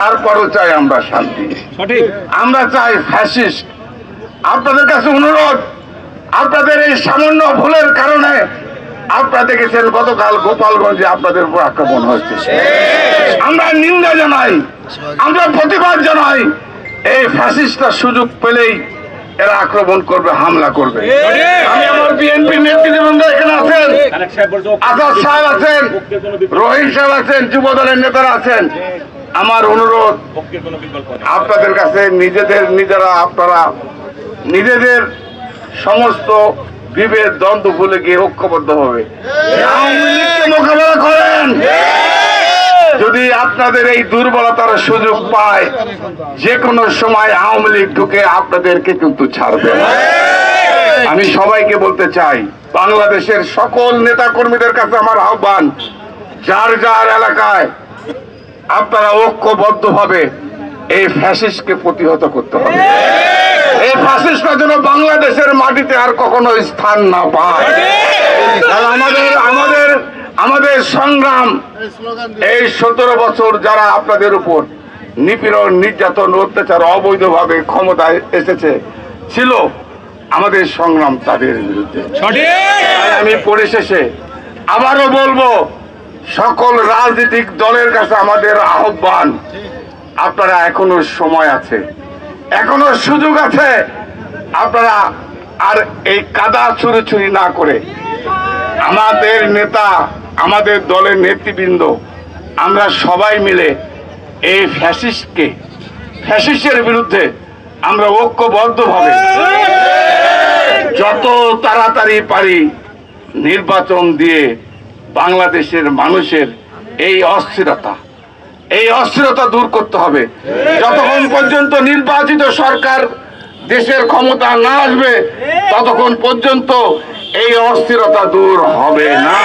তারপরও চাই আমরা শান্তি, সঠিক। আমরা চাই ফ্যাসিস্ট। আপনাদের কাছে অনুরোধ, আপনাদের এই সামান্য ভুলের কারণে আপনারা দেখেছেন গতকাল গোপালগঞ্জে আপনাদের উপর আক্রমণ হয়েছে। আমরা নিন্দা জানাই, আমরা প্রতিবাদ জানাই। এই ফ্যাসিস্টরা সুযোগ পেলেই এরা আক্রমণ করবে, হামলা করবে। আমি আমার বিএনপি নেতৃবৃন্দ এখানে আছেন, আজাদ সাহেব আছেন, রহিম সাহেব আছেন, যুব দলের নেতারা আছেন। আমার অনুরোধ আপনাদের কাছে, আপনারা নিজেদের সমস্ত বিভেদ দ্বন্দ্ব ভুলে গিয়ে ঐক্যবদ্ধ হবে আওয়ামী লীগকে মোকাবেলা করেন। যদি আপনাদের এই দুর্বলতার সুযোগ পায়, যে কোনো সময় আওয়ামী লীগ ঢুকে আপনাদেরকে কিন্তু ছাড়বে না। আমি সবাইকে বলতে চাই, বাংলাদেশের সকল নেতা কর্মীদের কাছে আমার আহ্বান, যার যার এলাকায় আপনারা ঐক্যবদ্ধভাবে এই ফ্যাসিস্টকে প্রতিহত করতে হবে। এই ফ্যাসিস্টরা যেন বাংলাদেশের মাটিতে আর কখনো স্থান না পায়। আমাদের সংগ্রাম এই 17 বছর যারা আপনাদের উপর নিপীড়ন, নির্যাতন, অত্যাচার, অবৈধভাবে ক্ষমতায় ছিল, আমাদের সংগ্রাম তাদের বিরুদ্ধে। আমি পরিশেষে আবারও বলবো, সকল রাজনৈতিক দলের কাছে আমাদের আহ্বান, আপনারা এখনো সময় আছে, এখনো সুযোগ আছে। আপনারা আর এই কাদা ছুড়ি না করে আমাদের নেতা, আমাদের দলের নেতৃবৃন্দ, আমরা সবাই মিলে এই ফ্যাসিস্টের বিরুদ্ধে আমরা ঐক্যবদ্ধভাবে যত তাড়াতাড়ি পারি নির্বাচন দিয়ে বাংলাদেশের মানুষের এই অস্থিরতা দূর করতে হবে। যতক্ষণ পর্যন্ত নির্বাচিত সরকার দেশের ক্ষমতা না আসবে, ততক্ষণ পর্যন্ত এই অস্থিরতা দূর হবে না।